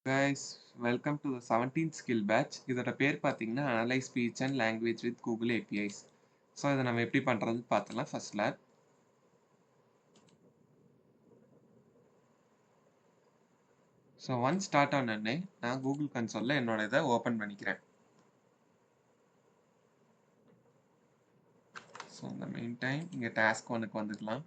Guys, welcome to the 17th skill batch. இதோட பேர் பார்த்தீங்கன்னா analyse speech and language with Google APIs. So இதை நம்ம எப்படி பண்ணுறதுன்னு பார்த்தலாம் ஃபர்ஸ்ட்ல. ஸோ ஒன் ஸ்டார்ட் ஆனோடனே நான் கூகுள் கன்சோலில் என்னோட இதை ஓப்பன் பண்ணிக்கிறேன். ஸோ இந்த மெயின் டைம் இங்கே டாஸ்க் ஒன்றுக்கு வந்துக்கலாம்.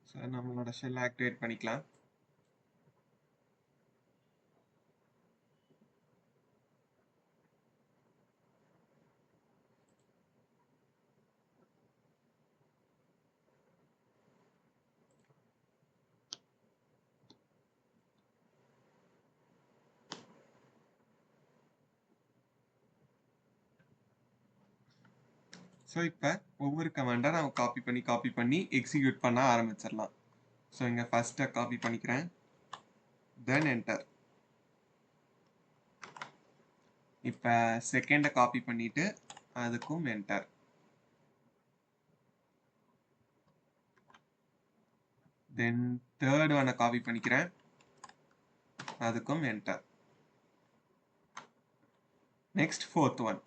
ஸோ நம்மளோட ஷெல் ஆக்டிவேட் பண்ணிக்கலாம். ஸோ இப்போ ஒவ்வொரு கமாண்டாக நம்ம காப்பி பண்ணி எக்ஸிக்யூட் பண்ண ஆரம்பிச்சிடலாம். ஸோ இங்கே ஃபர்ஸ்ட்டை காப்பி பண்ணிக்கிறேன், தென் என்டர். இப்போ செகண்டை காப்பி பண்ணிட்டு அதுக்கும் என்டர். தென் தேர்ட் ஒன்னை காப்பி பண்ணிக்கிறேன், அதுக்கும் enter. Next fourth one.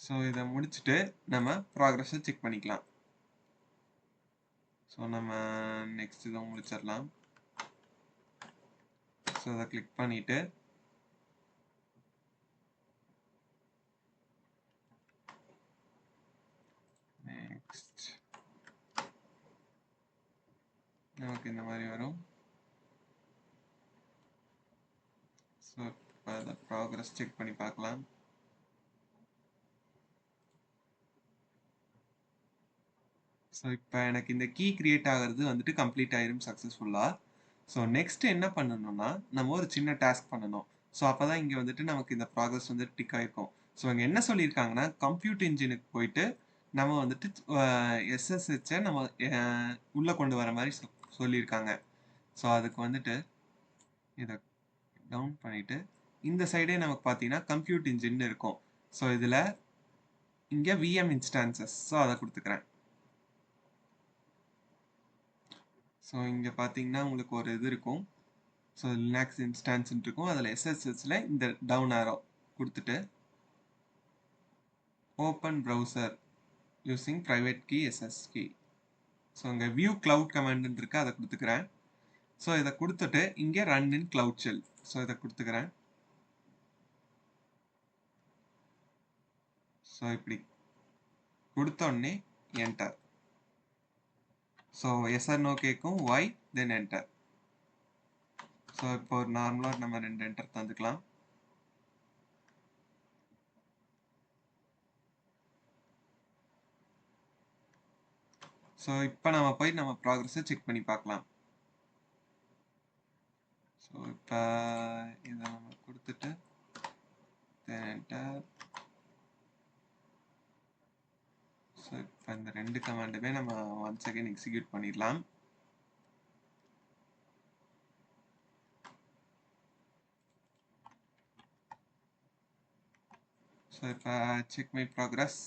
So இதை முடிச்சுட்டு நம்ம ப்ராக்ரஸை செக் பண்ணிக்கலாம். ஸோ நம்ம நெக்ஸ்ட் இதை முடிச்சிடலாம். ஸோ இதை கிளிக் பண்ணிட்டு நெக்ஸ்ட் நமக்கு இந்த மாதிரி வரும். ஸோ இப்போ அதை ப்ராக்ரஸ் செக் பண்ணி பார்க்கலாம். ஸோ இப்போ எனக்கு இந்த கீ கிரியேட் ஆகிறது வந்துட்டு கம்ப்ளீட் ஆயிரும் சக்ஸஸ்ஃபுல்லாக. ஸோ நெக்ஸ்ட் என்ன பண்ணணும்னா நம்ம ஒரு சின்ன டாஸ்க் பண்ணணும். ஸோ அப்போ தான் இங்கே வந்துட்டு நமக்கு இந்த ப்ராக்ரஸ் வந்து டிக் ஆகிருக்கும். ஸோ இங்கே என்ன சொல்லியிருக்காங்கன்னா கம்ப்யூட் இன்ஜினுக்கு போயிட்டு நம்ம வந்துட்டு எஸ்எஸ்ஹெச்சை நம்ம உள்ளே கொண்டு வர மாதிரி சொல்லியிருக்காங்க. ஸோ அதுக்கு வந்துட்டு இதை டவுன் பண்ணிவிட்டு இந்த சைடே நமக்கு பார்த்தீங்கன்னா கம்ப்யூட் இன்ஜின் இருக்கும். ஸோ இதில் இங்கே விஎம் இன்ஸ்டான்சஸ், ஸோ அதை கொடுத்துக்கிறேன். ஸோ இங்கே பார்த்தீங்கன்னா உங்களுக்கு ஒரு இது இருக்கும். ஸோ லினக்ஸ் இன்ஸ்டான்ஸ் இருக்கும், அதில் எஸ்எஸ்எஸ்ல இந்த டவுன் ஆரோ கொடுத்துட்டு open browser using private key SS key. So இங்கே வியூ கிளவுட் கமாண்ட் இருக்கு, அதை கொடுத்துக்கிறேன். ஸோ இதை கொடுத்துட்டு இங்கே run in cloud shell, so இதை கொடுத்துக்கிறேன். ஸோ இப்படி கொடுத்தோடனே enter. So yes or no கேட்கும், ஒய், தென் என்டர். ஸோ இப்போ ஒரு நார்மலாக நம்ம 2 என்டர் தந்துக்கலாம். ஸோ இப்போ நம்ம போய் நம்ம ப்ராக்ரஸை செக் பண்ணி பார்க்கலாம். ஸோ இப்போ இதை நம்ம கொடுத்துட்டு என்டர். ஸோ இப்போ இந்த 2 கமாண்டுமே நம்ம ஒன்ஸ் அகைன் எக்ஸிக்யூட் பண்ணிடலாம். ஸோ இப்போ செக் மை ப்ராக்ரஸ்.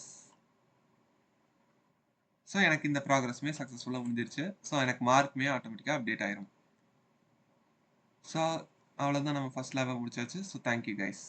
ஸோ எனக்கு இந்த ப்ராக்ரஸுமே சக்ஸஸ்ஃபுல்லாக முடிஞ்சிருச்சு. ஸோ எனக்கு மார்க்குமே ஆட்டோமேட்டிக்காக அப்டேட் ஆயிரும். ஸோ அவ்வளோதான், நம்ம ஃபர்ஸ்ட் லேபை முடிச்சாச்சு. So thank you guys.